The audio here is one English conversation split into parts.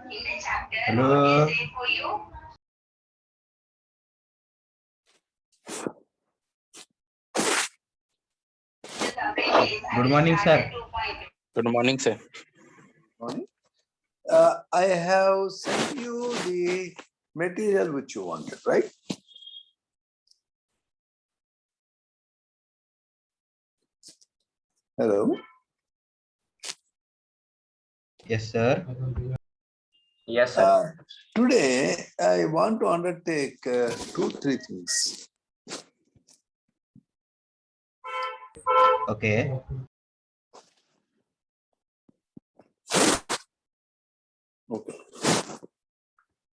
Hello. Good morning, sir. Good morning, sir. Morning. I have sent you the material which you wanted, right? Hello. Yes, sir. Yes, sir. Today, I want to undertake 2-3 things. Okay. Okay.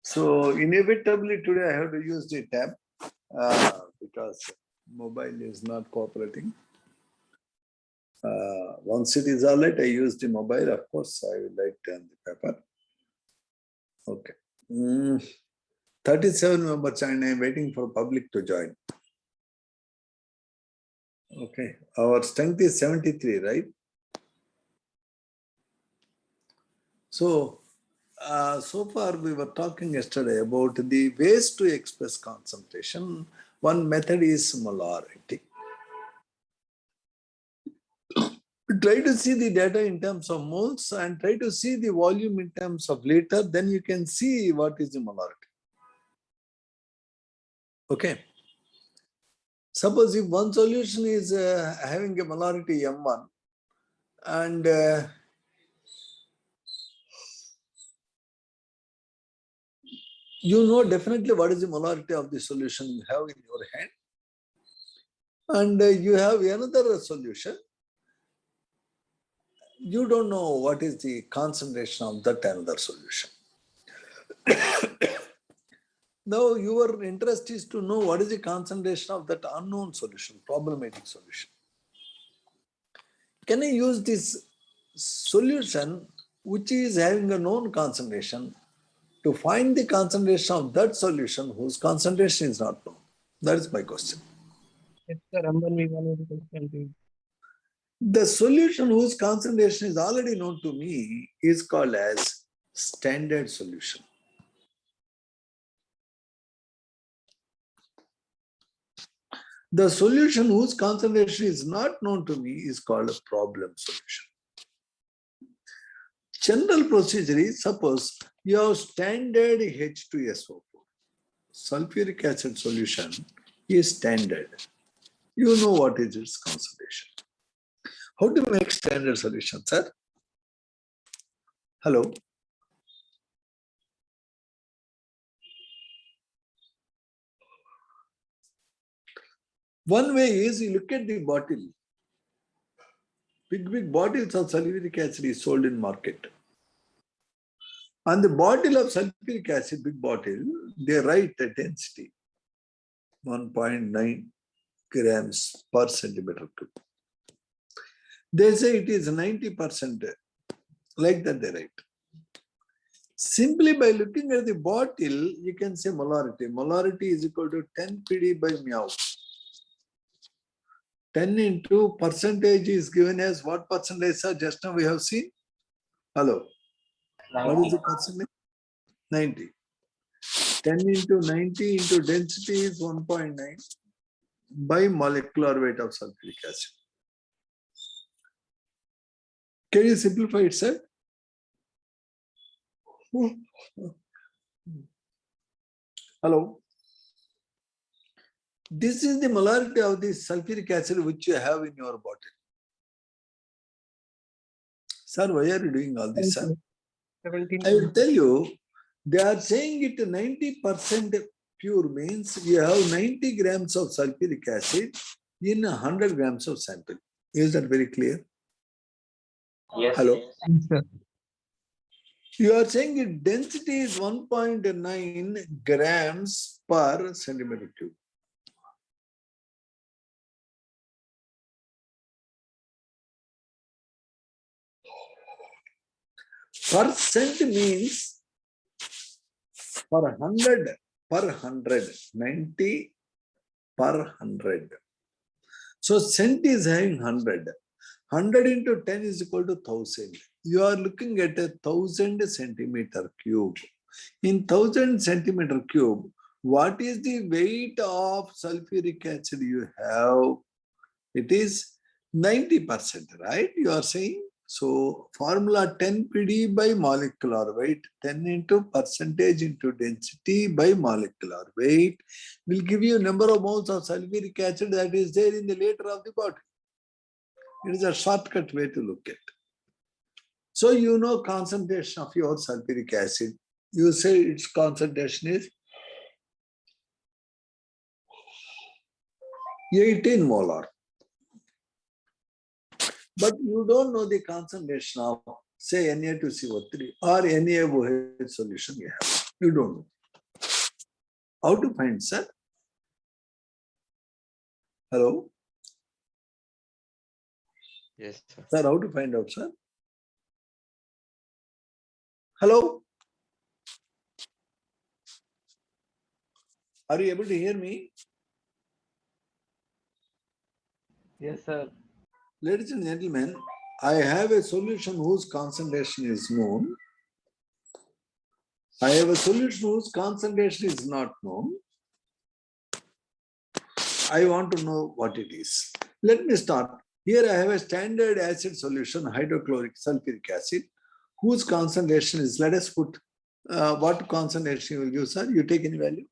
So inevitably today I have to use the tab because mobile is not cooperating. Once it is all right, I use the mobile. Of course, I will write on the paper. Okay. 37 members and I am waiting for public to join. Okay. Our strength is 73, right? So, so far we were talking yesterday about the ways to express concentration. One method is molarity. Try to see the data in terms of moles and try to see the volume in terms of liter, then you can see what is the molarity. Okay. Suppose if one solution is having a molarity M1 and you know definitely what is the molarity of the solution you have in your hand, and you have another solution, you don't know what is the concentration of that another solution. Now your interest is to know what is the concentration of that unknown solution, problematic solution. Can I use this solution which is having a known concentration to find the concentration of that solution whose concentration is not known? That is my question. Yes, sir. M1V1 The solution whose concentration is already known to me is called as standard solution. The solution whose concentration is not known to me is called a problem solution. General procedure is, suppose you have standard H2SO4. Sulfuric acid solution is standard. You know what is its concentration. How to make standard solution, sir? Hello? One way is you look at the bottle. Big bottles of sulfuric acid is sold in market. On the bottle of sulfuric acid, big bottle, they write the density, 1.9 grams per centimeter cube. They say it is 90%, like that they write. Simply by looking at the bottle, you can say molarity. Molarity is equal to 10 PD by meow. 10 into percentage is given as what percentage, sir? Just now we have seen. Hello. 90. What is the percentage? 90. 10 into 90 into density is 1.9 by molecular weight of sulfuric acid. Can you simplify it, sir? Hello. This is the molarity of the sulfuric acid which you have in your bottle. Sir, why are you doing all this, sir? 17. I will tell you, they are saying it 90% pure means you have 90 grams of sulfuric acid in 100 grams of sample. Is that very clear? Yes. Hello? Yes, sir. You are saying its density is 1.9 grams per centimeter cube. Percent means per 100, 90 per 100. So cent is having 100. 100 into 10 is equal to 1000. you are looking at 1,000 centimeter cube. In 1,000 centimeter cube, what is the weight of sulfuric acid you have? It is 90%, right? You are saying. So formula 10 PD by molecular weight, 10 into percentage into density by molecular weight will give you number of moles of sulfuric acid that is there in the liter of the bottle. It is a shortcut way to look at. So you know concentration of your sulfuric acid. You say its concentration is 18 molar. But you don't know the concentration of, say, Na2CO3 or NaOH solution you have. You don't know. How to find, sir? Hello? Yes, sir. Sir, how to find out, sir? Hello? Are you able to hear me? Yes, sir. Ladies and gentlemen, I have a solution whose concentration is known. I have a solution whose concentration is not known. I want to know what it is. Let me start. Here I have a standard acid solution, hydrochloric sulfuric acid, whose concentration is, let us put, what concentration you will give, sir? You take any value?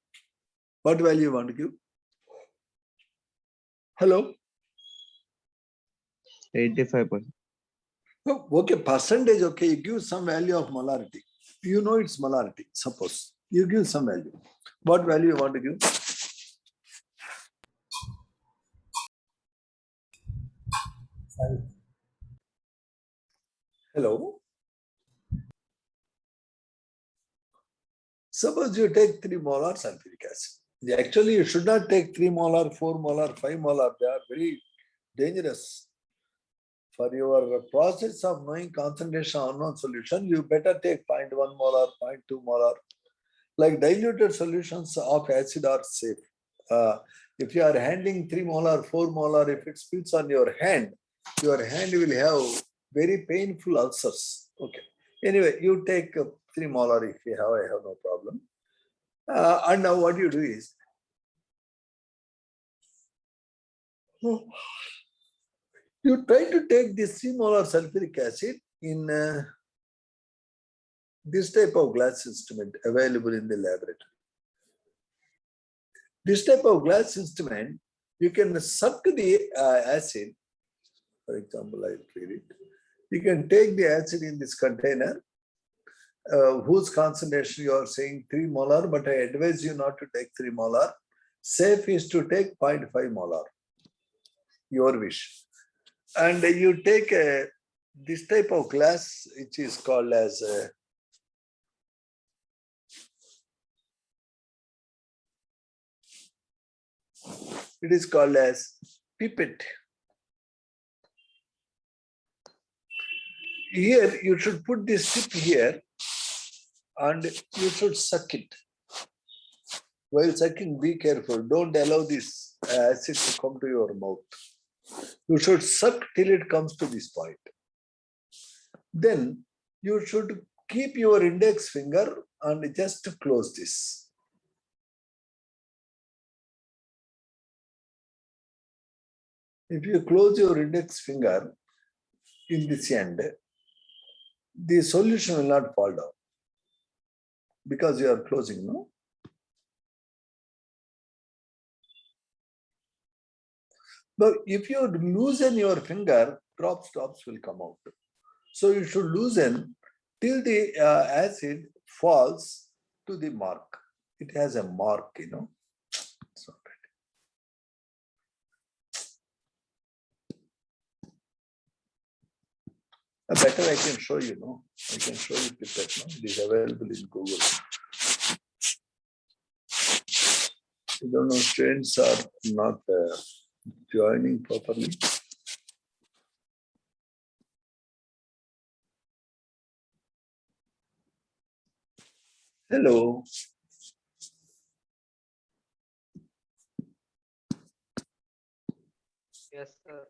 What value you want to give? Hello? 85%. Oh, okay, percentage, okay, you give some value of molarity. You know its molarity, suppose. You give some value. What value you want to give? Hello? Suppose you take 3 molar sulfuric acid. Actually, you should not take 3 molar, 4 molar, 5 molar. They are very dangerous. For your process of knowing concentration of unknown solution, you better take 0.1 molar, 0.2 molar. Like diluted solutions of acid are safe. If you are handling 3 molar, 4 molar, if it spills on your hand will have very painful ulcers. Okay. Anyway, you take 3 molar if you have, I have no problem. And now what you do is, you try to take this 3 molar sulfuric acid in this type of glass instrument available in the laboratory. This type of glass instrument, you can suck the acid. For example, I'll read it. You can take the acid in this container, whose concentration you are saying 3 molar, but I advise you not to take 3 molar. Safe is to take 0.5 molar, your wish. And you take this type of glass, which is called as it is called as pipette. Here you should put this tip here and you should suck it. While sucking, be careful. Don't allow this acid to come to your mouth. You should suck till it comes to this point. Then you should keep your index finger and just close this. If you close your index finger in this end, the solution will not fall down because you are closing, no? But if you loosen your finger, drops will come out. So you should loosen till the acid falls to the mark. It has a mark, you know. So better I can show you, no? I can show you pipette, no? It is available in Google. I don't know, students are not joining properly. Hello. Yes, sir.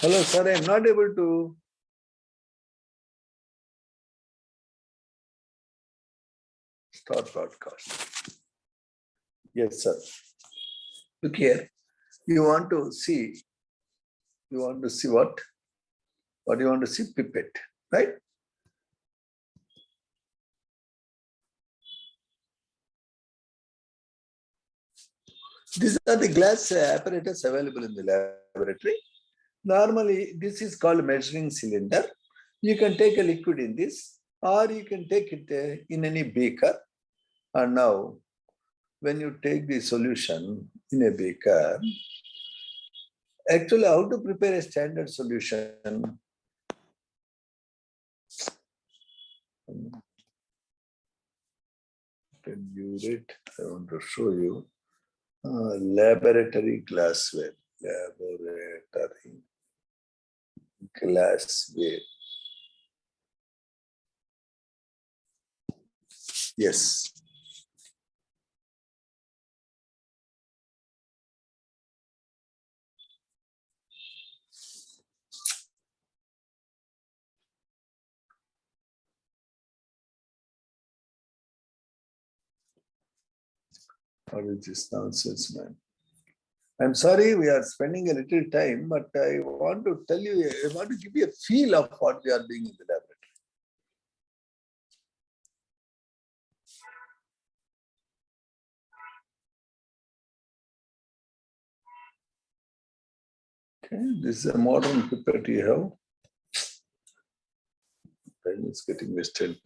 Hello, sir. I am not able to. Start broadcast. Yes, sir. Look here. You want to see. You want to see what? What do you want to see? Pipette, right? These are the glass apparatus available in the laboratory. Normally, this is called measuring cylinder. You can take a liquid in this, or you can take it in any beaker. And now, when you take the solution in a beaker, actually, how to prepare a standard solution? Burette, I want to show you. Laboratory glassware. Laboratory glassware. Yes. What is this nonsense, man? I'm sorry, we are spending a little time, but I want to tell you, I want to give you a feel of what we are doing in the laboratory. Okay, this is a modern pipette you have. Time is getting wasted.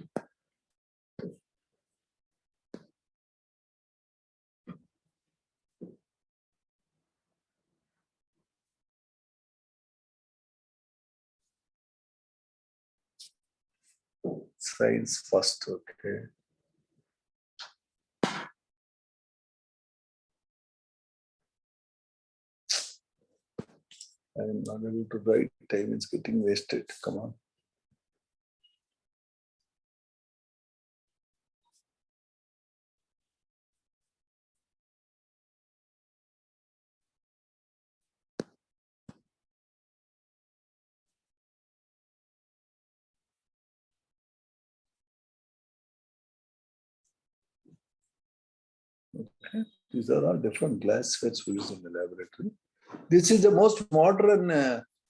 Science first, okay. I'm not able to write, time is getting wasted, come on. Okay. These are all different glasswares we use in the laboratory. This is the most modern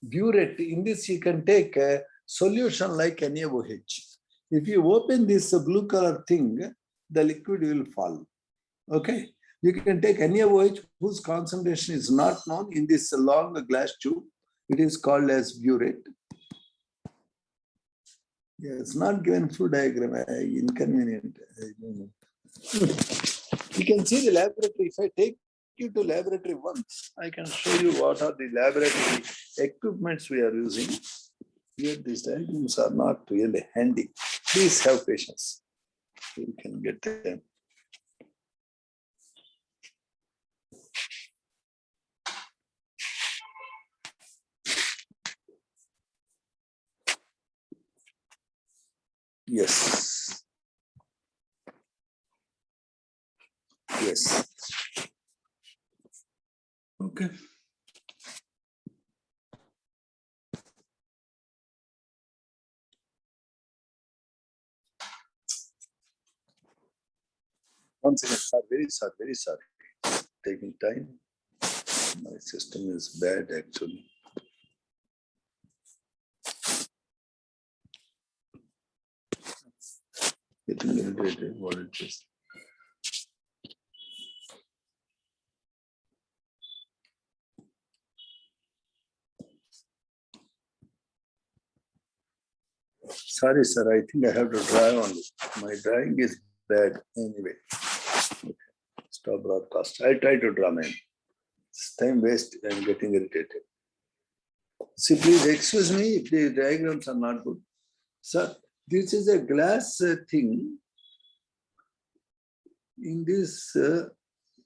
burette. In this, you can take a solution like NaOH. If you open this blue color thing, the liquid will fall. Okay. You can take NaOH whose concentration is not known in this long glass tube. It is called as burette. Yeah, it's not given full diagram. Inconvenient. I don't know. You can see the laboratory. If I take you to laboratory once, I can show you what are the laboratory equipments we are using. Here, these diagrams are not really handy. Please have patience. You can get them. Yes. Yes. Okay. Once again, sir, very sorry. Taking time. My system is bad actually. Getting irritated, what it is. Sorry, sir, I think I have to draw only. My drawing is bad anyway. Okay. Stop broadcast. I try to draw, man. It's time waste. I'm getting irritated. See, please excuse me if the diagrams are not good. Sir, this is a glass thing. In this,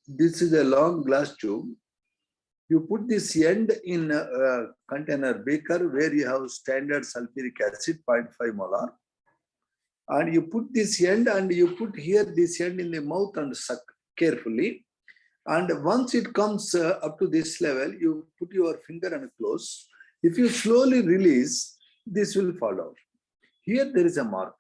this is a long glass tube. You put this end in a container beaker where you have standard sulfuric acid 0.5 molar. And you put this end and you put here this end in the mouth and suck carefully. And once it comes up to this level, you put your finger and close. If you slowly release, this will fall down. Here there is a mark.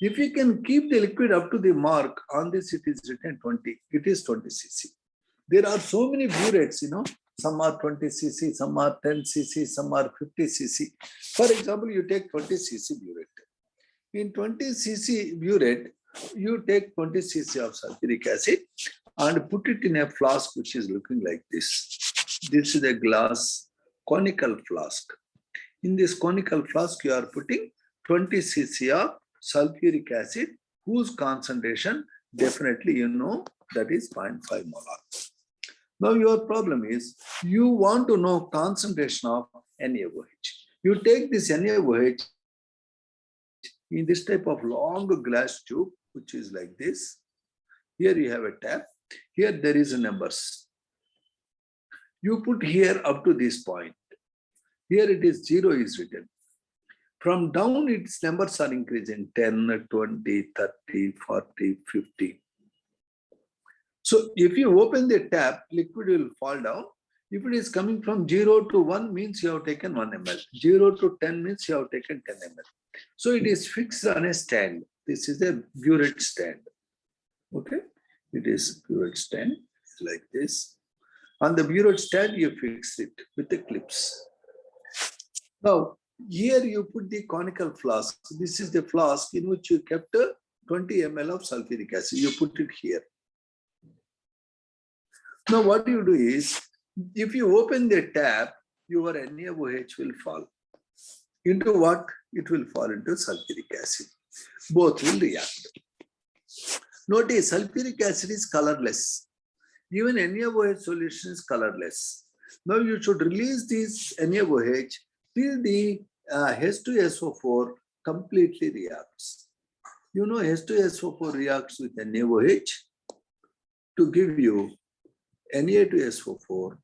If you can keep the liquid up to the mark, on this it is written 20, it is 20 cc. There are so many burettes, some are 20 cc, some are 10 cc, some are 50 cc. For example, you take 20 cc burette. In 20 cc burette, you take 20 cc of sulfuric acid and put it in a flask which is looking like this. This is a glass conical flask. In this conical flask, you are putting 20 cc of sulfuric acid, whose concentration definitely that is 0.5 molar. Now your problem is you want to know concentration of NaOH. You take this NaOH in this type of long glass tube, which is like this. Here you have a tap. Here there is numbers. You put here up to this point. Here it is 0 is written. From down, its numbers are increasing 10, 20, 30, 40, 50. So if you open the tap, liquid will fall down. If it is coming from 0 to 1 means you have taken 1 ml. 0 to 10 means you have taken 10 ml. So it is fixed on a stand. This is a burette stand. Okay, it is burette stand like this. On the burette stand, you fix it with the clips. Now, here you put the conical flask. This is the flask in which you kept 20 ml of sulfuric acid. You put it here. Now what you do is, if you open the tap, your NaOH will fall. Into what? It will fall into sulfuric acid. Both will react. Notice sulfuric acid is colorless. Even NaOH solution is colorless. Now you should release this NaOH till the H2SO4 completely reacts. H2SO4 reacts with NaOH to give you Na2SO4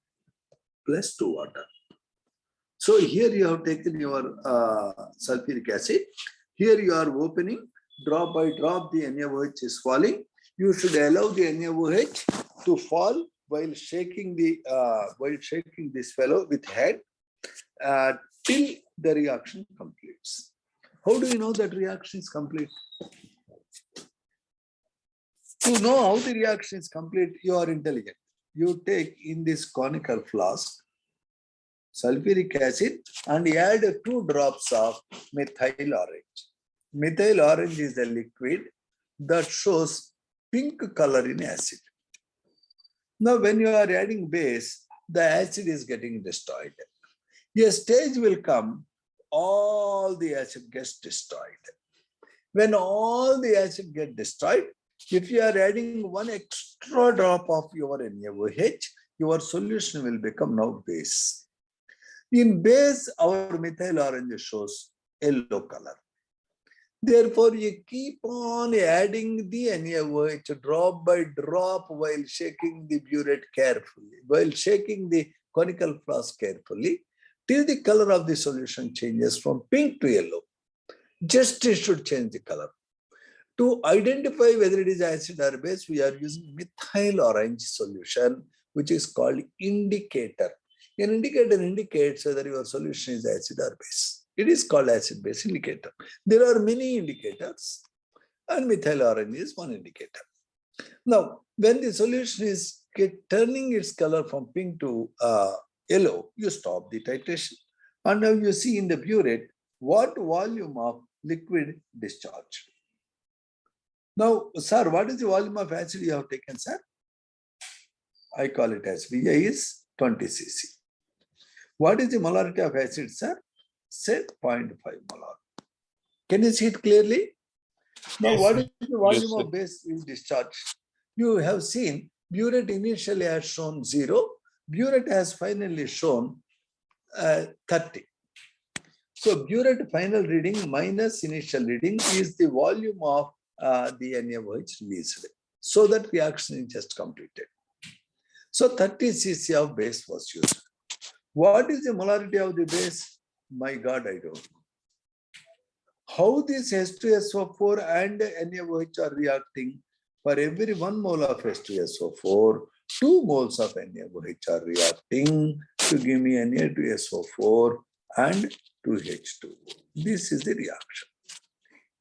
plus 2 water. So here you have taken your sulfuric acid. Here you are opening, drop by drop the NaOH is falling. You should allow the NaOH to fall while shaking this fellow with hand till the reaction completes. How do you know that reaction is complete? To know how the reaction is complete, you are intelligent. You take in this conical flask sulfuric acid and add 2 drops of methyl orange. Methyl orange is a liquid that shows pink color in acid. Now when you are adding base, the acid is getting destroyed. A stage will come, all the acid gets destroyed. When all the acid gets destroyed, if you are adding 1 extra drop of your NaOH, your solution will become now base. In base, our methyl orange shows yellow color. Therefore, you keep on adding the NaOH drop by drop while shaking the burette carefully, while shaking the conical flask carefully, till the color of the solution changes from pink to yellow. Just it should change the color. To identify whether it is acid or base, we are using methyl orange solution, which is called indicator. An indicator indicates whether your solution is acid or base. It is called acid-base indicator. There are many indicators, and methyl orange is one indicator. Now, when the solution is turning its color from pink to yellow, you stop the titration. And now you see in the burette what volume of liquid discharge. Now, sir, what is the volume of acid you have taken, sir? I call it as VA is 20 cc. What is the molarity of acid, sir? Say 0.5 molar. Can you see it clearly? Now, Yes, what is the volume yes, of base is discharged? You have seen burette initially has shown 0. Burette has finally shown 30. So burette final reading minus initial reading is the volume of the NaOH released. So that reaction is just completed. So 30 cc of base was used. What is the molarity of the base? My God, I don't know. How this H2SO4 and NaOH are reacting? For every 1 mole of H2SO4, 2 moles of NaOH are reacting to give me Na2SO4 and 2H2. This is the reaction.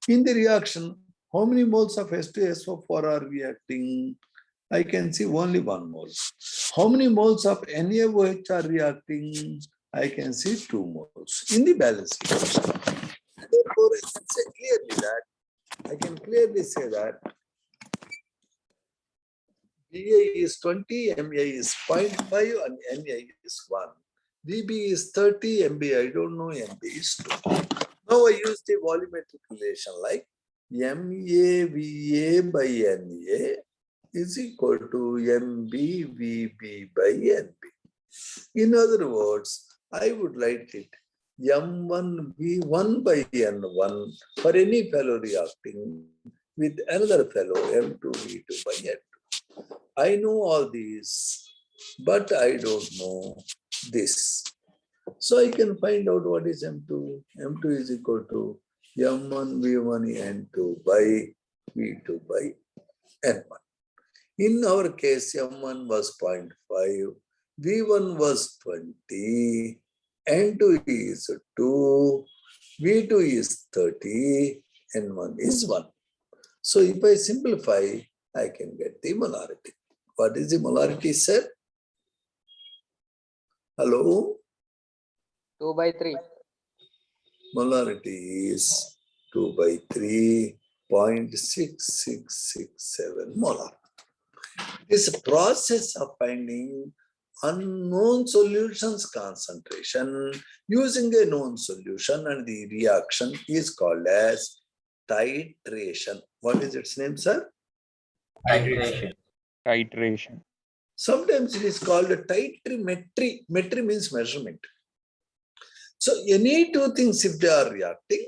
In the reaction, how many moles of H2SO4 are reacting? I can see only 1 mole. How many moles of NaOH are reacting? I can see 2 moles in the balance equation. Therefore, I can clearly say that VA is 20, MA is 0.5, and NA is 1. VB is 30, MB, I don't know, MB is 2. Now I use the volumetric relation like MAVA by NA is equal to MBVB by NB. In other words, I would write it M1V1 by N1 for any fellow reacting with another fellow M2V2 by N2. I know all these, but I don't know this. So I can find out what is M2. M2 is equal to M1V1 N2 by V2 by N1. In our case, M1 was 0.5, V1 was 20, N2 is 2, V2 is 30, N1 is 1. So if I simplify, I can get the molarity. What is the molarity, sir? Hello? 2 by 3. Molarity is 2 by 3, 0.6667 molar. This process of finding unknown solutions concentration using a known solution and the reaction is called as titration. What is its name, sir? Titration. Sometimes it is called a titrimetry. Metry means measurement. So any two things, if they are reacting,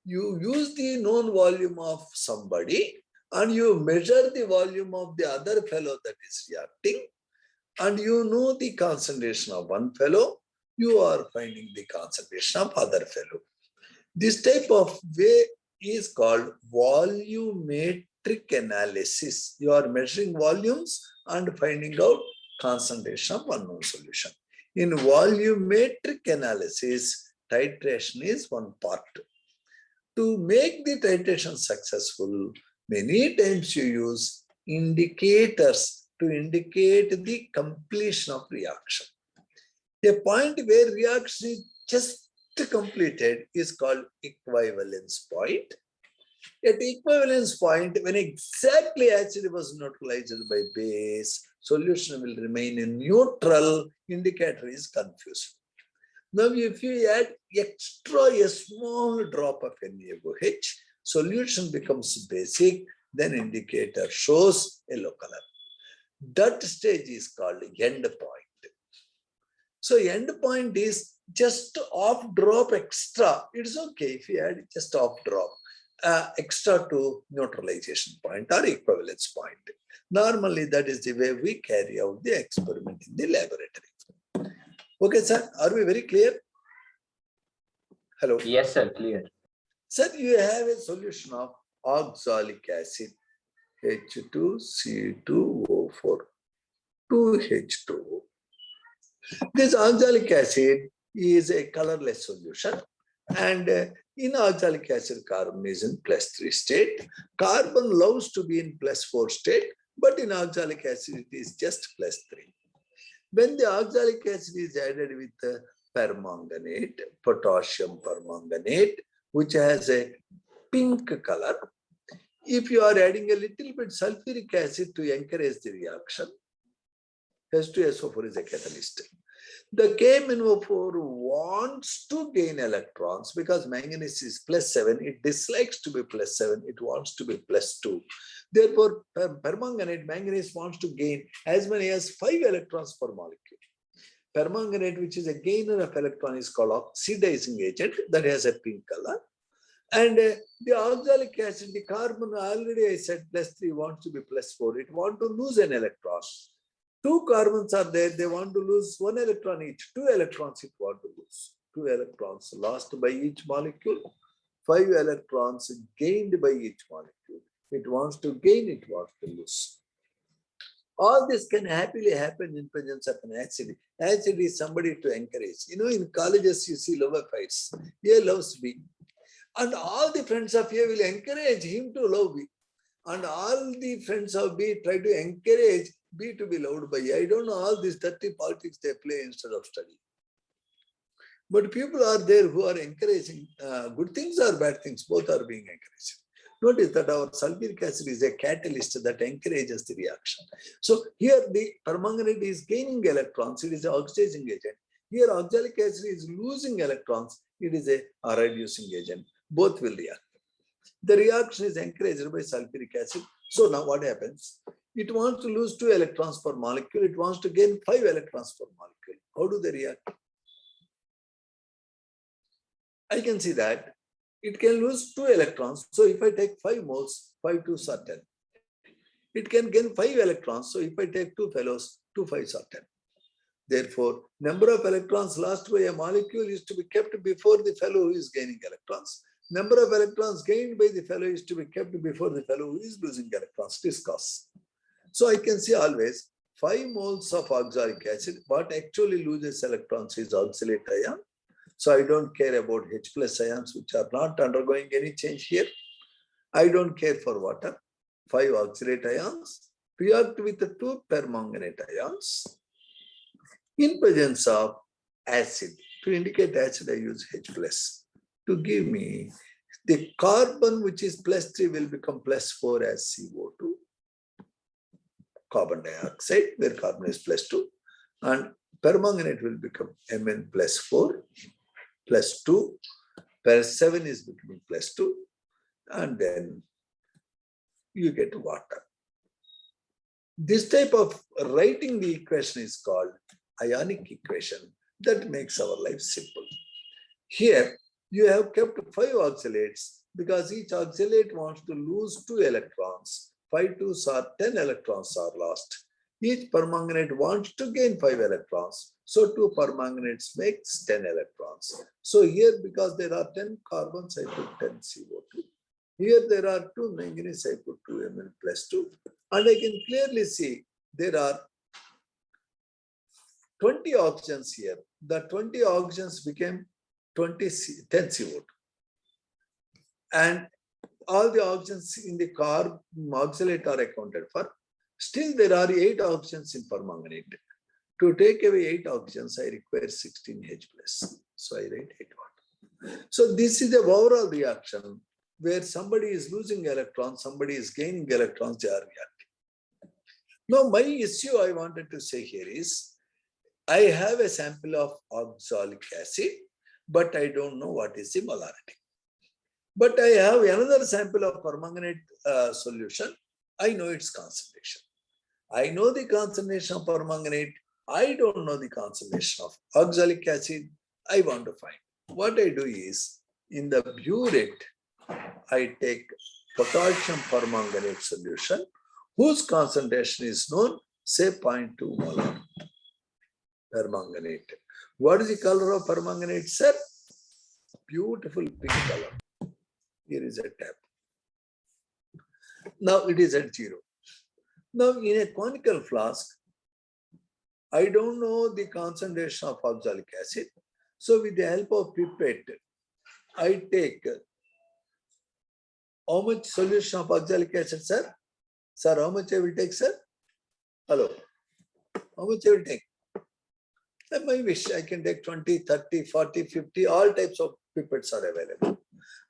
you use the known volume of somebody and you measure the volume of the other fellow that is reacting, and you know the concentration of one fellow, you are finding the concentration of other fellow. This type of way is called volumetric analysis. You are measuring volumes and finding out concentration of unknown solution. In volumetric analysis, titration is one part. To make the titration successful, many times you use indicators to indicate the completion of reaction. A point where reaction is just completed is called equivalence point. At equivalence point, when exactly acid was neutralized by base, solution will remain in neutral, indicator is confused. Now, if you add extra a small drop of NaOH, solution becomes basic, then indicator shows yellow color. That stage is called end point. So end point is just off drop extra. It's okay if you add just off drop extra to neutralization point or equivalence point. Normally, that is the way we carry out the experiment in the laboratory. Okay, sir, are we very clear? Hello? Yes, sir, clear. Sir, you have a solution of oxalic acid, H2C2O4, 2H2O. This oxalic acid is a colorless solution, and in oxalic acid, carbon is in +3 state. Carbon loves to be in +4 state, but in oxalic acid, it is just +3. When the oxalic acid is added with permanganate, potassium permanganate, which has a pink color, if you are adding a little bit sulfuric acid to encourage the reaction, H2SO4 is a catalyst. The KMnO4 wants to gain electrons because manganese is +7. It dislikes to be +7. It wants to be +2. Therefore, permanganate, manganese wants to gain as many as 5 electrons per molecule. Permanganate, which is a gainer of electron, is called oxidizing agent that has a pink color. And the oxalic acid, the carbon, already I said +3 wants to be +4. It wants to lose an electron. 2 carbons are there, they want to lose 1 electron each. 2 electrons it wants to lose. 2 electrons lost by each molecule, 5 electrons gained by each molecule. It wants to gain, it wants to lose. All this can happily happen in presence of an acid. Acid is somebody to encourage. You know, in colleges you see lover fights. A loves B. And all the friends of A will encourage him to love B. And all the friends of B try to encourage B to be loved by A. I don't know, all these dirty politics they play instead of study. But people are there who are encouraging good things or bad things, both are being encouraged. Notice that our sulfuric acid is a catalyst that encourages the reaction. So here the permanganate is gaining electrons, it is an oxidizing agent. Here oxalic acid is losing electrons, it is a reducing agent. Both will react. The reaction is encouraged by sulfuric acid. So now what happens? It wants to lose 2 electrons per molecule, it wants to gain 5 electrons per molecule. How do they react? I can see that it can lose 2 electrons. So if I take 5 moles, 5 2s are 10. It can gain 5 electrons. So if I take 2 fellows, 2 5s are 10. Therefore, number of electrons lost by a molecule is to be kept before the fellow who is gaining electrons. Number of electrons gained by the fellow is to be kept before the fellow who is losing electrons. Discuss. So I can see always 5 moles of oxalic acid. What actually loses electrons is oxalate ion. So I don't care about H plus ions, which are not undergoing any change here. I don't care for water. 5 oxalate ions react with the 2 permanganate ions in presence of acid. To indicate acid, I use H plus. To give me the carbon, which is plus 3, will become plus 4 as CO2. Carbon dioxide, where carbon is plus 2. And permanganate will become Mn plus 4. Plus 2, plus 7 is becoming plus 2, and then you get water. This type of writing the equation is called ionic equation. That makes our life simple. Here, you have kept 5 oxalates because each oxalate wants to lose 2 electrons. 5 2s are 10 electrons are lost. Each permanganate wants to gain 5 electrons. So 2 permanganates makes 10 electrons. So here, because there are 10 carbons, I put 10 CO2. Here there are 2 manganese, I put 2 Mn plus 2. And I can clearly see there are 20 oxygens here. The 20 oxygens became 10 CO2. And all the oxygens in the carbon oxalate are accounted for. Still, there are 8 oxygens in permanganate. To take away 8 oxygens, I require 16 H plus. So I write 8 water. So this is the overall reaction where somebody is losing electrons, somebody is gaining electrons, they are reacting. Now, my issue I wanted to say here is, I have a sample of oxalic acid, but I don't know what is the molarity. But I have another sample of permanganate solution. I know its concentration. I know the concentration of permanganate. I don't know the concentration of oxalic acid. I want to find. What I do is, in the burette, I take potassium permanganate solution, whose concentration is known, say 0.2 molar permanganate. What is the color of permanganate, sir? Beautiful pink color. Here is a tap. Now it is at 0. Now in a conical flask, I don't know the concentration of oxalic acid. So with the help of pipette, I take how much solution of oxalic acid, sir? Sir, how much I will take, sir? Hello. How much I will take? At my wish, I can take 20, 30, 40, 50, all types of pipettes are available.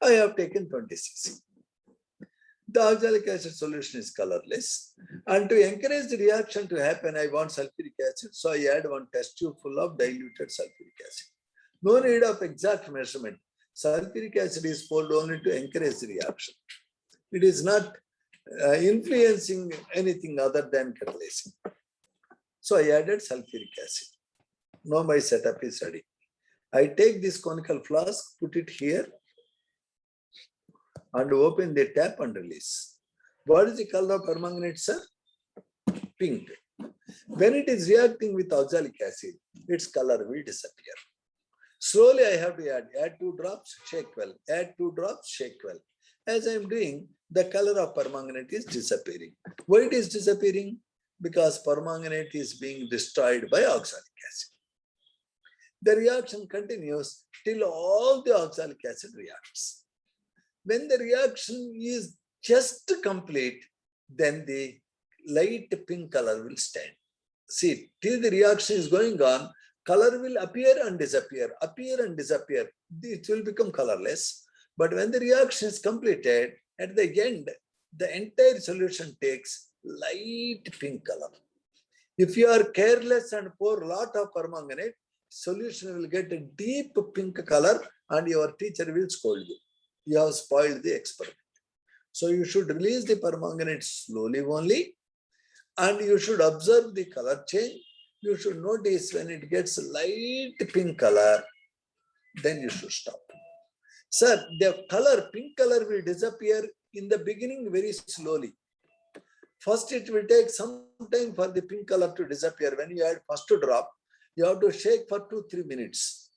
I have taken 20 cc. The oxalic acid solution is colorless. And to encourage the reaction to happen, I want sulfuric acid. So I add 1 test tube full of diluted sulfuric acid. No need of exact measurement. Sulfuric acid is poured only to encourage the reaction. It is not influencing anything other than catalyzing. So I added sulfuric acid. Now my setup is ready. I take this conical flask, put it here, and open the tap and release. What is the color of permanganate, sir? Pink. When it is reacting with oxalic acid, its color will disappear. Slowly I have to add 2 drops, shake well, add 2 drops, shake well. As I am doing, the color of permanganate is disappearing. Why it is disappearing? because permanganate is being destroyed by oxalic acid. The reaction continues till all the oxalic acid reacts. When the reaction is just complete, then the light pink color will stand. See, till the reaction is going on, color will appear and disappear, it will become colorless. But when the reaction is completed, at the end, the entire solution takes light pink color. If you are careless and pour a lot of permanganate, solution will get a deep pink color and your teacher will scold you. You have spoiled the experiment. So you should release the permanganate slowly only, and you should observe the color change. You should notice when it gets light pink color, then you should stop. Sir, the color, pink color will disappear in the beginning very slowly. First, it will take some time for the pink color to disappear. When you add first drop, you have to shake for 2-3 minutes.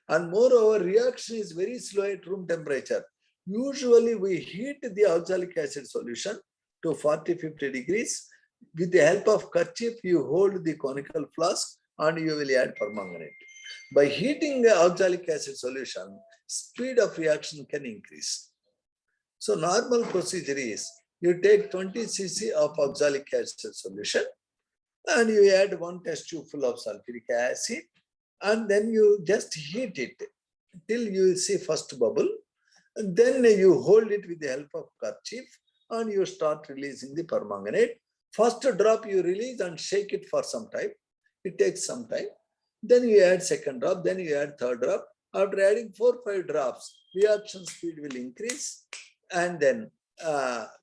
And moreover, reaction is very slow at room temperature. Usually, we heat the oxalic acid solution to 40-50 degrees. With the help of kerchief, you hold the conical flask and you will add permanganate. By heating the oxalic acid solution, speed of reaction can increase. So normal procedure is you take 20 cc of oxalic acid solution and you add 1 test tube full of sulfuric acid, and then you just heat it till you see first bubble. And then you hold it with the help of kerchief and you start releasing the permanganate. First drop you release and shake it for some time. It takes some time. Then you add second drop, then you add third drop. After adding 4-5 drops, reaction speed will increase, and then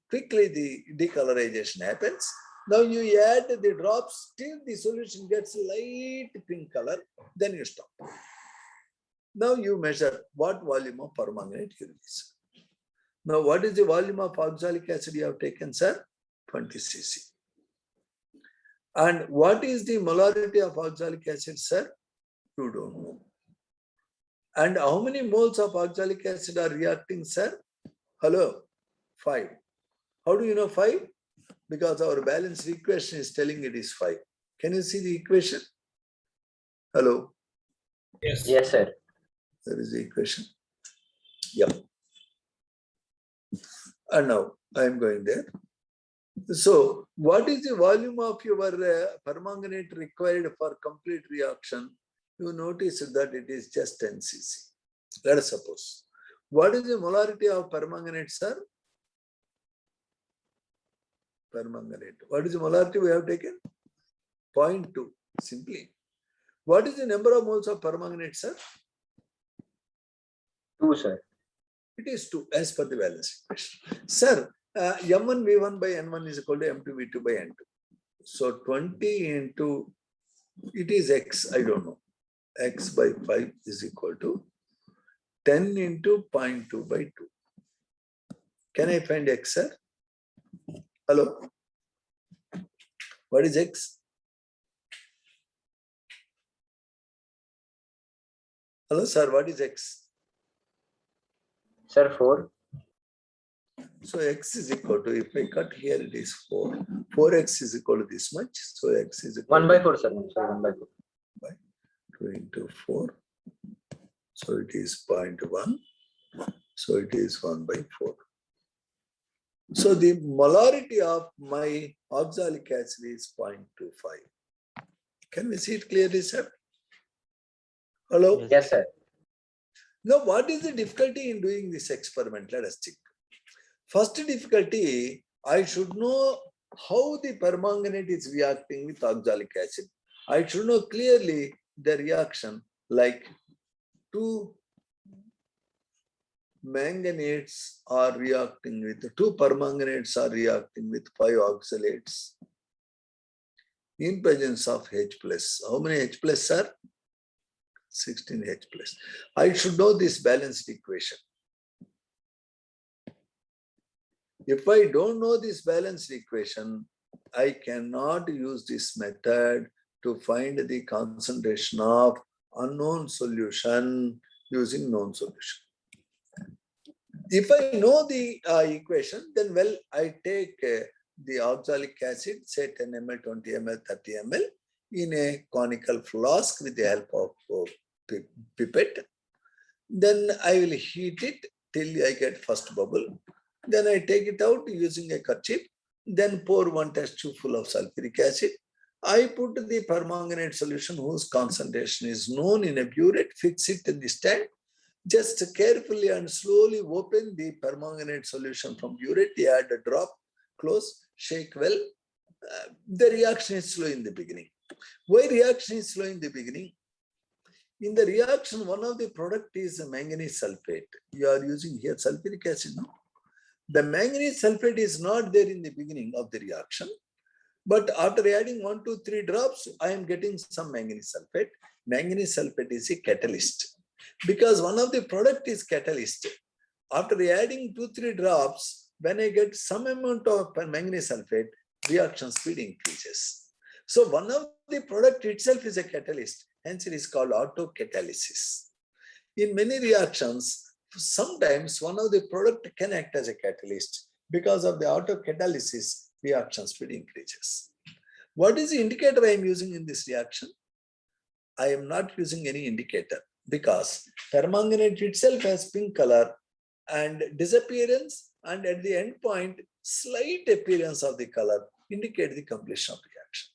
quickly the decolorization happens. Now you add the drops till the solution gets light pink color, then you stop. Now you measure what volume of permanganate you release. Now what is the volume of oxalic acid you have taken, sir? 20 cc. And what is the molarity of oxalic acid, sir? You don't know. And how many moles of oxalic acid are reacting, sir? Hello? 5. How do you know 5? Because our balanced equation is telling it is 5. Can you see the equation? Hello? Yes. Yes, sir. There is the equation. Yep. And now I am going there. So what is the volume of your permanganate required for complete reaction? You notice that it is just 10 cc. Let us suppose. What is the molarity of permanganate, sir? Permanganate. What is the molarity we have taken? 0.2, simply. What is the number of moles of permanganate, sir? 2, sir. It is 2 as per the balance equation. Sir, M1 V1 by N1 is equal to M2 V2 by N2. So 20 into, it is X, I don't know. X by 5 is equal to 10 into 0.2 by 2. Can I find X, sir? Hello? What is X? Hello, sir, what is X? Sir, 4. So X is equal to, if I cut here, it is 4. 4X is equal to this much. So X is equal 1 by 4, sir. Sorry, 1 by 4. By 2 into 4. So it is 0.1. So it is 1 by 4. So the molarity of my oxalic acid is 0.25. Can we see it clearly, sir? Hello? Yes, sir. Now, what is the difficulty in doing this experiment? Let us think. First difficulty, I should know how the permanganate is reacting with oxalic acid. I should know clearly the reaction, like 2 manganites are reacting with, 2 permanganates are reacting with 5 oxalates in presence of H plus. How many H plus, sir? 16 H plus. I should know this balanced equation. If I don't know this balanced equation, I cannot use this method to find the concentration of unknown solution using known solution. If I know the equation, then well, I take the oxalic acid, say 10 ml, 20 ml, 30 ml, in a conical flask with the help of pipette. Then I will heat it till I get first bubble. Then I take it out using a kerchief. Then pour 1 test tube full of sulfuric acid. I put the permanganate solution whose concentration is known in a burette, fix it in the stand. Just carefully and slowly open the permanganate solution from burette, add a drop, close, shake well. The reaction is slow in the beginning. Why reaction is slow in the beginning? In the reaction, one of the product is manganese sulfate. You are using here sulfuric acid, no? The manganese sulfate is not there in the beginning of the reaction. But after adding 1, 2, 3 drops, I am getting some manganese sulfate. Manganese sulfate is a catalyst. Because one of the product is catalyst. After adding 2, 3 drops, when I get some amount of manganese sulfate, reaction speed increases. So one of the product itself is a catalyst. Hence it is called autocatalysis. In many reactions, sometimes one of the product can act as a catalyst. Because of the autocatalysis, reaction speed increases. What is the indicator I am using in this reaction? I am not using any indicator because permanganate itself has pink color and disappearance, and at the end point, slight appearance of the color indicate the completion of reaction.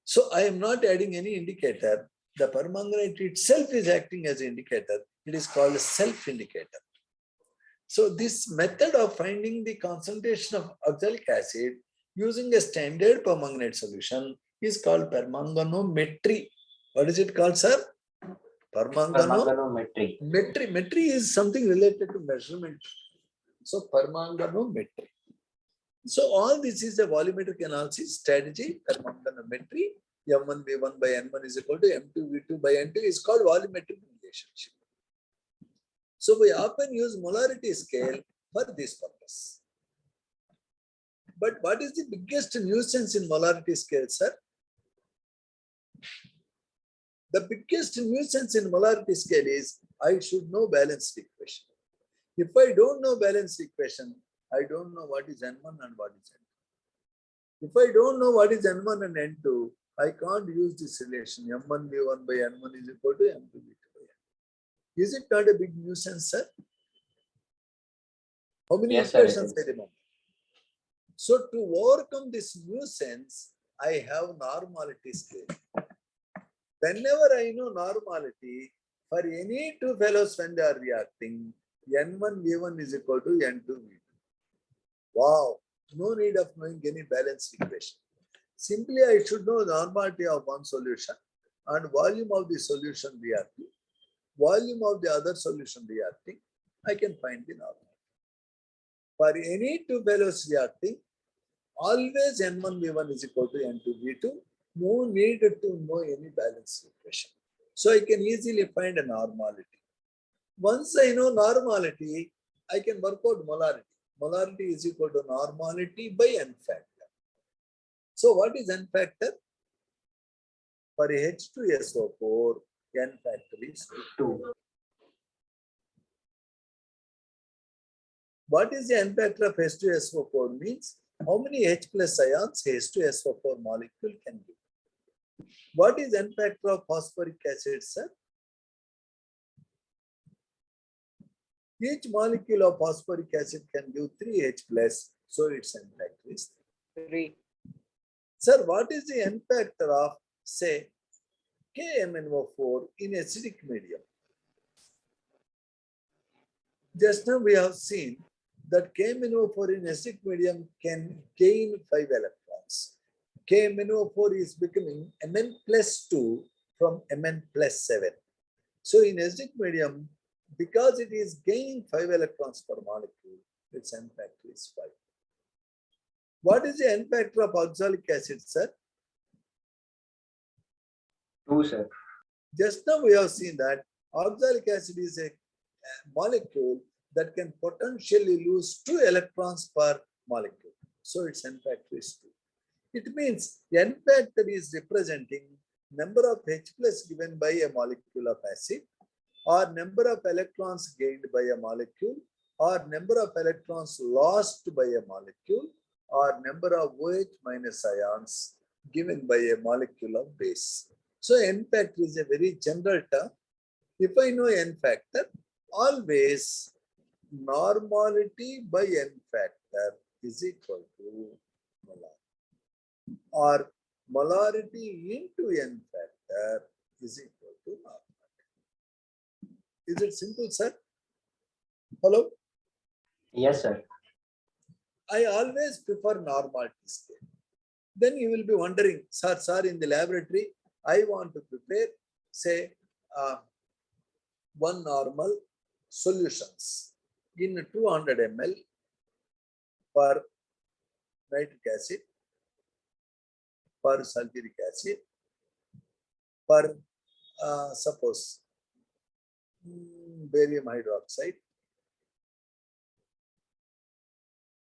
So I am not adding any indicator. The permanganate itself is acting as an indicator. It is called a self-indicator. So this method of finding the concentration of oxalic acid using a standard permanganate solution is called permanganometry. What is it called, sir? Permanganometry. Metry is something related to measurement. So permanganometry. So all this is a volumetric analysis strategy, permanganometry. M1 V1 by N1 is equal to M2 V2 by N2 is called volumetric relationship. So we often use molarity scale for this purpose. But what is the biggest nuisance in molarity scale, sir? The biggest nuisance in molarity scale is I should know balanced equation. If I don't know balanced equation, I don't know what is N1 and what is N2. If I don't know what is N1 and N2, I can't use this relation. M1 V1 by N1 is equal to M2 V2 by N. Is it not a big nuisance, sir? How many equations I remember? So to overcome this nuisance, I have normality scale. Whenever I know normality, for any two fellows when they are reacting, N1 V1 is equal to N2 V2. Wow, no need of knowing any balanced equation. Simply I should know the normality of one solution and volume of the solution reacting, volume of the other solution reacting, I can find the normality. For any two fellows reacting, always N1 V1 is equal to N2 V2. No need to know any balance equation. So I can easily find a normality. Once I know normality, I can work out molarity. Molarity is equal to normality by N factor. So what is N factor? For H2SO4, N factor is 2. What is the N factor of H2SO4 means? How many H plus ions H2SO4 molecule can give? What is N factor of phosphoric acid, sir? Each molecule of phosphoric acid can give 3 H plus, so its N factor is 3. Sir, what is the N factor of, say, KMnO4 in acidic medium? Just now we have seen that KMnO4 in acidic medium can gain 5 electrons. KMnO4 is becoming Mn plus 2 from Mn plus 7. So in acidic medium, because it is gaining 5 electrons per molecule, its N factor is 5. What is the N factor of oxalic acid, sir? 2, sir. Just now we have seen that oxalic acid is a molecule that can potentially lose 2 electrons per molecule. So its N factor is 2. It means N factor is representing number of H plus given by a molecule of acid, or number of electrons gained by a molecule, or number of electrons lost by a molecule, or number of OH minus ions given by a molecule of base. So N factor is a very general term. If I know N factor, always normality by N factor is equal to molarity, or molarity into N factor is equal to normality. Is it simple, sir? Hello? Yes, sir. I always prefer normality scale. Then you will be wondering, sir, in the laboratory, I want to prepare, say, one normal solutions in 200 ml for nitric acid, for sulfuric acid, for suppose barium hydroxide,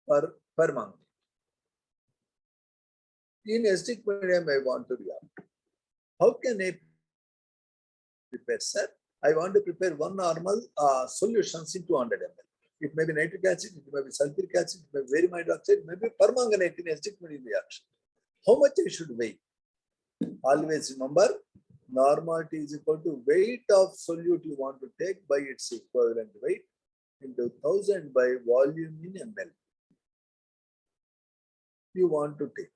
for permanganate. In acidic medium, I want to react. How can I prepare, sir? I want to prepare one normal solutions in 200 ml. It may be nitric acid, it may be sulfuric acid, it may be barium hydroxide, it may be permanganate in acidic medium reaction. How much I should weigh? Always remember, normality is equal to weight of solute you want to take by its equivalent weight into 1000 by volume in ml. You want to take.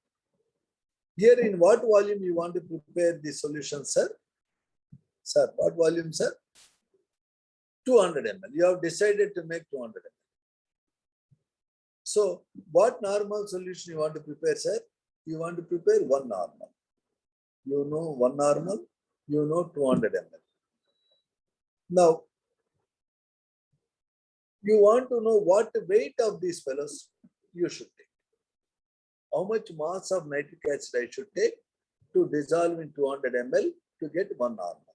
Here, in what volume you want to prepare the solution, sir? Sir, what volume, sir? 200 ml. You have decided to make 200 ml. So, what normal solution you want to prepare, sir? You want to prepare one normal. You know one normal, you know 200 ml. Now, you want to know what weight of these fellows you should take. How much mass of nitric acid I should take to dissolve in 200 ml to get one normal.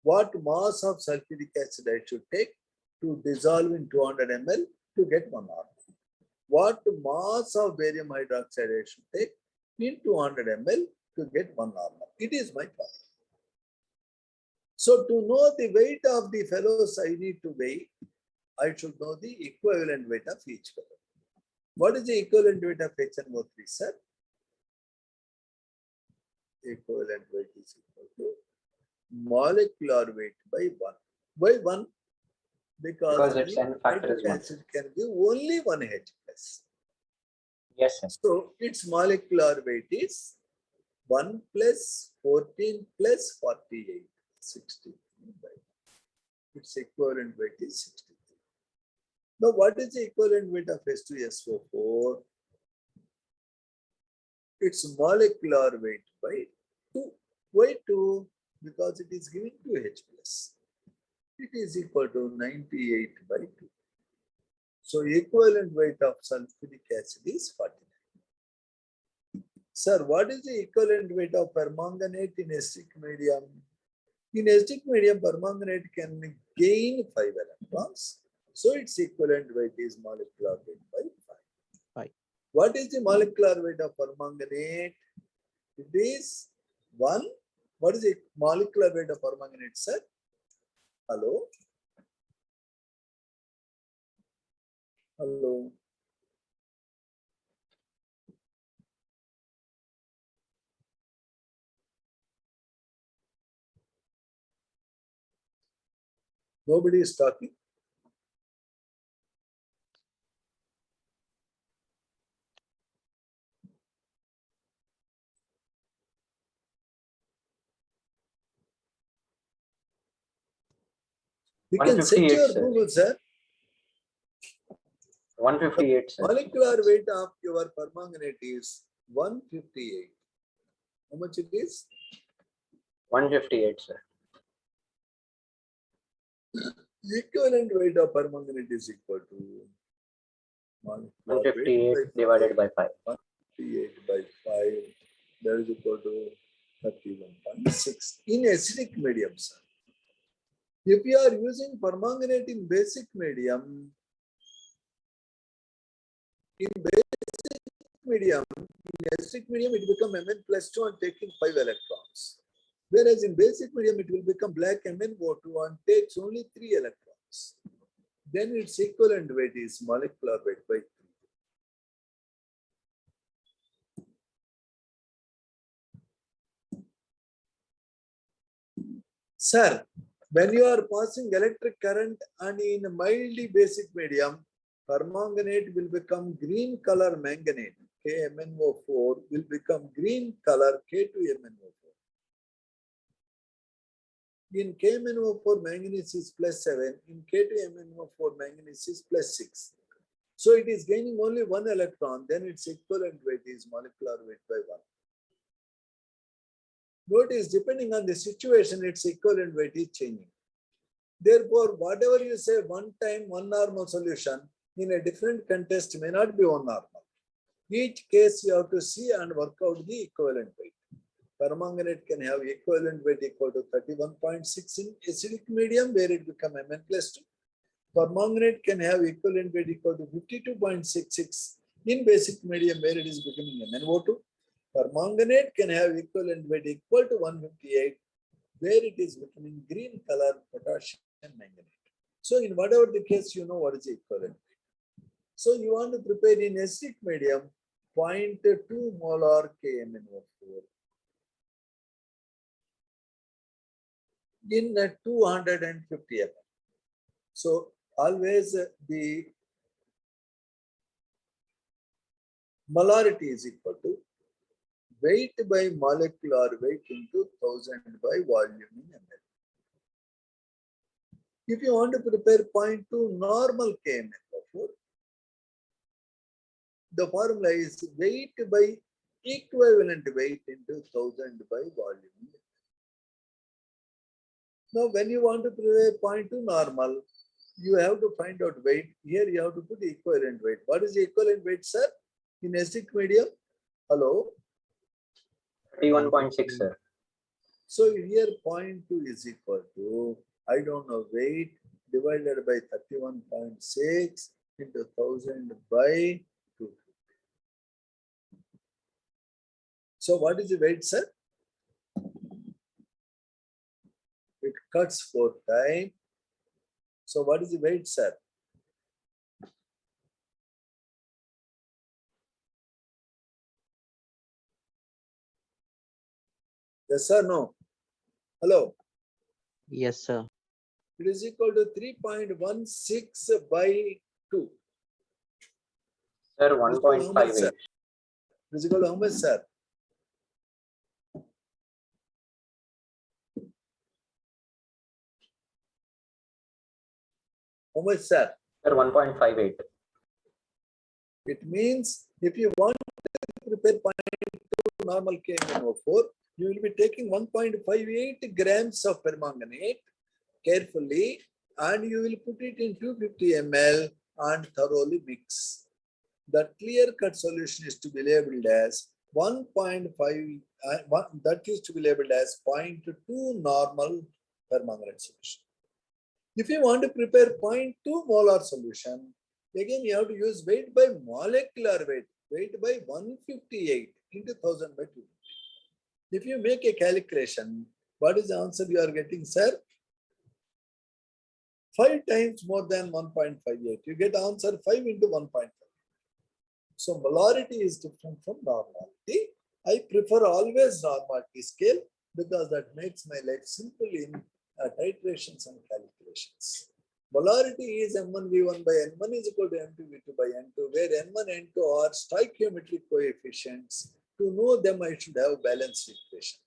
What mass of sulfuric acid I should take to dissolve in 200 ml to get one normal. What mass of barium hydroxide I should take in 200 ml to get one normal. It is my problem. So to know the weight of the fellows I need to weigh, I should know the equivalent weight of each fellow. What is the equivalent weight of HNO3, sir? Equivalent weight is equal to molecular weight by 1. Why 1? Because its N factor is 1. Acid can give only one H plus. Yes, sir. So its molecular weight is 1 plus 14 plus 48, 63. Its equivalent weight is 63. Now, what is the equivalent weight of H2SO4? Its molecular weight by 2. Why 2? Because it is giving 2H plus. It is equal to 98 by 2. So, equivalent weight of sulfuric acid is 49. Sir, what is the equivalent weight of permanganate in acidic medium? In acidic medium, permanganate can gain 5 electrons. So its equivalent weight is molecular weight by 5. 5. What is the molecular weight of permanganate? It is 1. What is the molecular weight of permanganate, sir? Hello? Hello? Nobody is talking. You can set your Google, sir. 158, sir. Molecular weight of your permanganate is 158. How much it is? 158, sir. Equivalent weight of permanganate is equal to 158 divided by 5. 158 by 5. That is equal to 31.6 in acidic medium, sir. If you are using permanganate in basic medium, in acidic medium, it becomes Mn plus 2 and taking 5 electrons. Whereas in basic medium, it will become black MnO2 and takes only 3 electrons. Then its equivalent weight is molecular weight by 3. Sir, when you are passing electric current and in a mildly basic medium, permanganate will become green color manganate, KMnO4 will become green color K2MnO4. In KMnO4 manganese is +7, in K2MnO4 manganese is +6. So it is gaining only 1 electron, then its equivalent weight is molecular weight by 1. Notice, depending on the situation, its equivalent weight is changing. Therefore, whatever you say one time, one normal solution, in a different context may not be one normal. Each case you have to see and work out the equivalent weight. Permanganate can have equivalent weight equal to 31.6 in acidic medium, where it becomes Mn+2. Permanganate can have equivalent weight equal to 52.66 in basic medium, where it is becoming MnO2. Permanganate can have equivalent weight equal to 158, where it is becoming green color potassium manganate. So in whatever the case, you know what is the equivalent weight. So you want to prepare in acidic medium 0.2 molar KMnO4 in 250 ml. So always the molarity is equal to weight by molecular weight into 1000 by volume in ml. If you want to prepare 0.2 normal KMnO4, the formula is weight by equivalent weight into 1000 by volume in ml. Now, when you want to prepare 0.2 normal, you have to find out weight. Here you have to put equivalent weight. What is the equivalent weight, sir? In acidic medium? Hello? 31.6, sir. So here 0.2 is equal to, I don't know, weight divided by 31.6 into 1000 by 2. So what is the weight, sir? It cuts 4 times. So what is the weight, sir? Yes or no? Hello? Yes, sir. It is equal to 3.16 by 2. Sir, It is equal to how much, 1.58. sir? It is equal to how much, sir? How much, sir? Sir, 1.58. It means if you want to prepare 0.2 normal KMnO4, you will be taking 1.58 grams of permanganate carefully and you will put it in 250 ml and thoroughly mix. The clear-cut solution is to be labeled as 1.5, that is to be labeled as 0.2 normal permanganate solution. If you want to prepare 0.2 molar solution, again you have to use weight by molecular weight, weight by 158 into 1000 by 250. If you make a calculation, what is the answer you are getting, sir? 5 times more than 1.58. You get answer 5 into 1.5. So molarity is different from normality. I prefer always normality scale because that makes my life simple in titrations and calculations. Molarity is M1V1 by N1 is equal to M2V2 by N2, where N1 and N2 are stoichiometric coefficients. To know them, I should have balanced equation.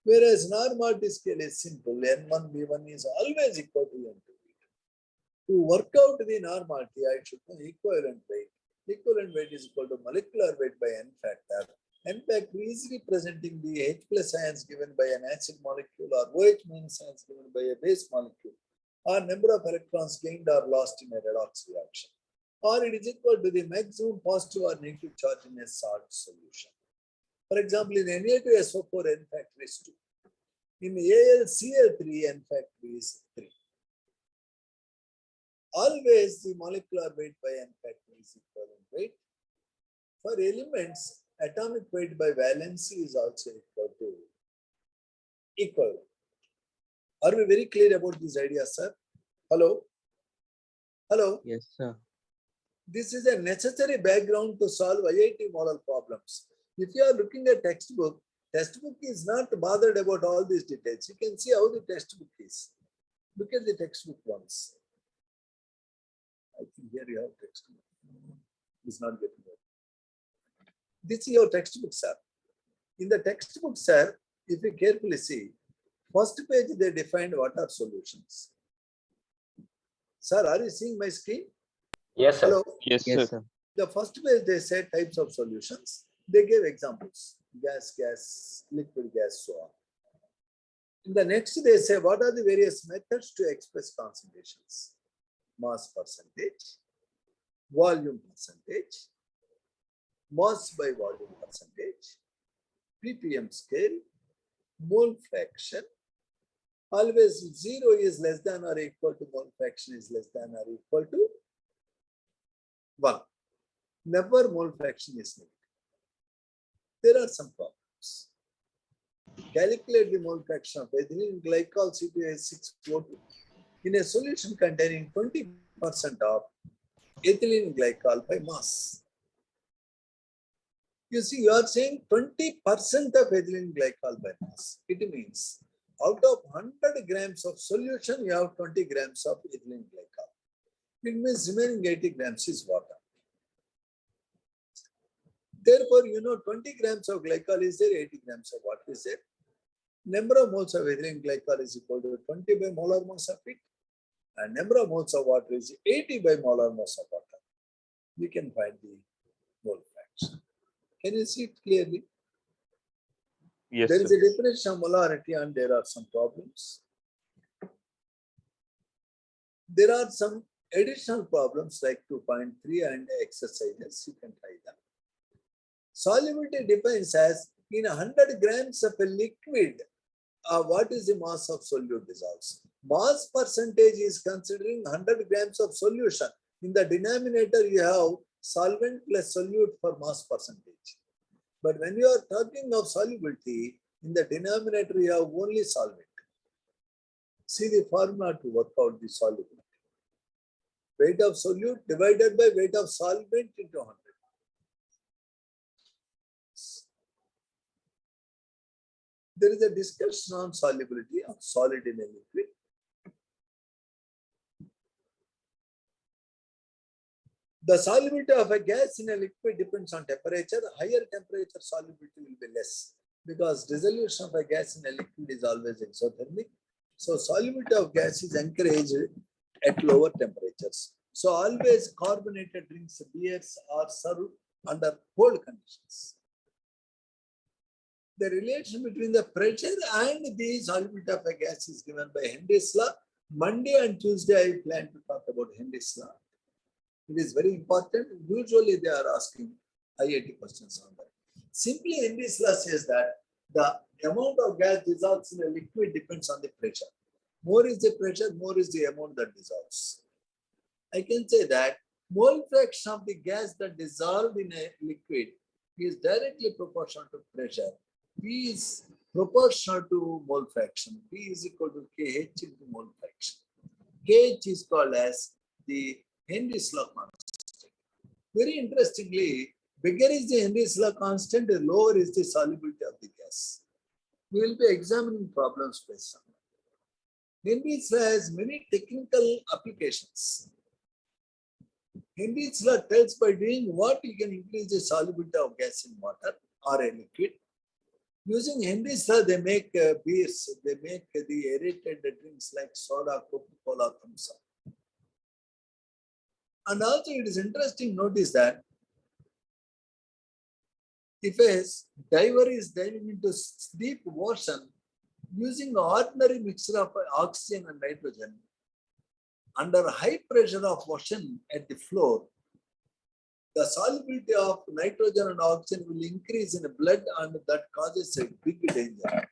Whereas normality scale is simple, N1V1 is always equal to N2V2. To work out the normality, I should know equivalent weight. Equivalent weight is equal to molecular weight by N factor. N factor is representing the H plus ions given by an acid molecule or OH minus ions given by a base molecule, or number of electrons gained or lost in a redox reaction, or it is equal to the maximum positive or negative charge in a salt solution. For example, in Na2SO4, N factor is 2. In AlCl3, N factor is 3. Always the molecular weight by N factor is equivalent weight. For elements, atomic weight by valency is also equal to equivalent. Are we very clear about this idea, sir? Hello? Hello? Yes, sir. This is a necessary background to solve IIT model problems. If you are looking at textbook, Textbook is not bothered about all these details. You can see how the textbook is. Look at the textbook once. I think here you have textbook. It's not getting it. This is your textbook, sir. In the textbook, sir, if you carefully see, first page they defined what are solutions. Sir, are you seeing my screen? Yes, sir. Hello. Yes, Yes, sir. sir. The first page they said types of solutions. They gave examples: gas, liquid gas, so on. In the next, they say what are the various methods to express concentrations: mass percentage, volume percentage, mass by volume percentage, ppm scale, mole fraction. Always 0 is less than or equal to mole fraction is less than or equal to 1. Never mole fraction is negative. There are some problems. Calculate the mole fraction of ethylene glycol C2H6O2 in a solution containing 20% of ethylene glycol by mass. You see, you are saying 20% of ethylene glycol by mass. It means out of 100 grams of solution, you have 20 grams of ethylene glycol. It means remaining 80 grams is water. Therefore, 20 grams of glycol is there, 80 grams of water is there. Number of moles of ethylene glycol is equal to 20 by molar mass of it, and number of moles of water is 80 by molar mass of water. We can find the mole fraction. Can you see it clearly? Yes, There is sir. a definition of molarity and there are some problems. There are some additional problems like 2.3 and exercises. You can try them. Solubility defines as in 100 grams of a liquid, what is the mass of solute dissolves? Mass percentage is considering 100 grams of solution. In the denominator, you have solvent plus solute for mass percentage. But when you are talking of solubility, in the denominator, you have only solvent. See the formula to work out the solubility. Weight of solute divided by weight of solvent into 100. There is a discussion on solubility of solid in a liquid. The solubility of a gas in a liquid depends on temperature. Higher temperature solubility will be less because dissolution of a gas in a liquid is always exothermic. So solubility of gas is encouraged at lower temperatures. So always carbonated drinks, beers are served under cold conditions. The relation between the pressure and the solubility of a gas is given by Henry's law. Monday and Tuesday, I plan to talk about Henry's law. It is very important. Usually, they are asking IIT questions on that. Simply, Henry's law says that the amount of gas dissolves in a liquid depends on the pressure. More is the pressure, more is the amount that dissolves. I can say that mole fraction of the gas that dissolved in a liquid is directly proportional to pressure. P is proportional to mole fraction. P is equal to KH into mole fraction. KH is called as the Henry's law constant. Very interestingly, bigger is the Henry's law constant, the lower is the solubility of the gas. We will be examining problems based on that. Henry's law has many technical applications. Henry's law tells by doing what you can increase the solubility of gas in water or a liquid. Using Henry's law, they make beers, they make the aerated drinks like soda, Coca-Cola, Thumbs Up. And also it is interesting to notice that if a diver is diving into deep ocean using an ordinary mixture of oxygen and nitrogen, under high pressure of ocean at the floor, the solubility of nitrogen and oxygen will increase in the blood and that causes a big danger.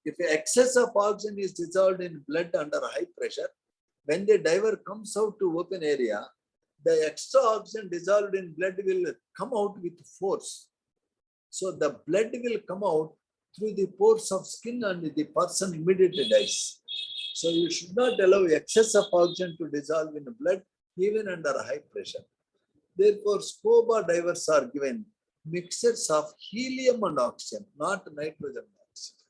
If excess of oxygen is dissolved in blood under high pressure, when the diver comes out to open area, the extra oxygen dissolved in blood will come out with force. So the blood will come out through the pores of skin and the person immediately dies. So you should not allow excess of oxygen to dissolve in the blood even under high pressure. Therefore, scuba divers are given mixtures of helium and oxygen, not nitrogen and oxygen.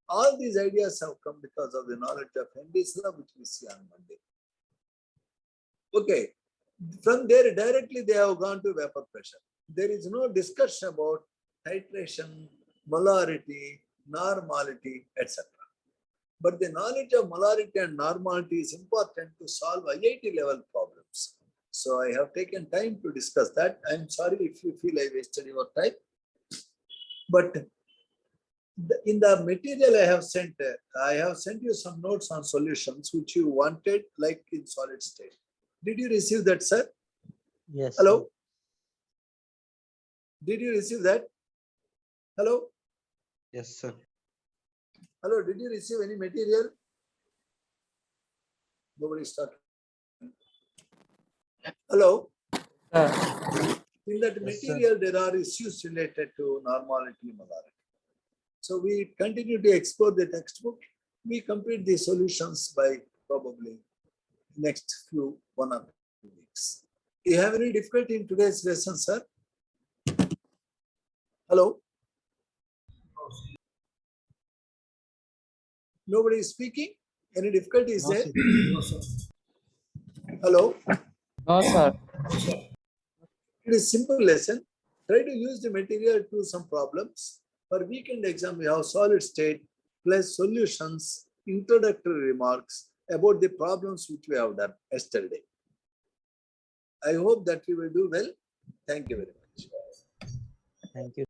All these ideas have come because of the knowledge of Henry's law, which we see on Monday. Okay, from there directly they have gone to vapor pressure. There is no discussion about titration, molarity, normality, etc. But the knowledge of molarity and normality is important to solve IIT level problems. So I have taken time to discuss that. I'm sorry if you feel I wasted your time. But in the material I have sent you some notes on solutions which you wanted, like in solid state. Did you receive that, sir? Yes. Hello? Did you receive that? Hello? Yes, sir. Hello, did you receive any material? Nobody is talking. Hello? In that Yes, material, there are issues related to normality and molarity. So we continue to explore the textbook. We complete the solutions by probably next 1 or 2 weeks. Do you have any difficulty in today's lesson, sir? Hello? Nobody is speaking? Any difficulty is No, there? sir. Hello? No, sir. It is simple lesson. Try to use the material to some problems. For weekend exam, we have solid state plus solutions, introductory remarks about the problems which we have done yesterday. I hope that you will do well. Thank you very much. Thank you.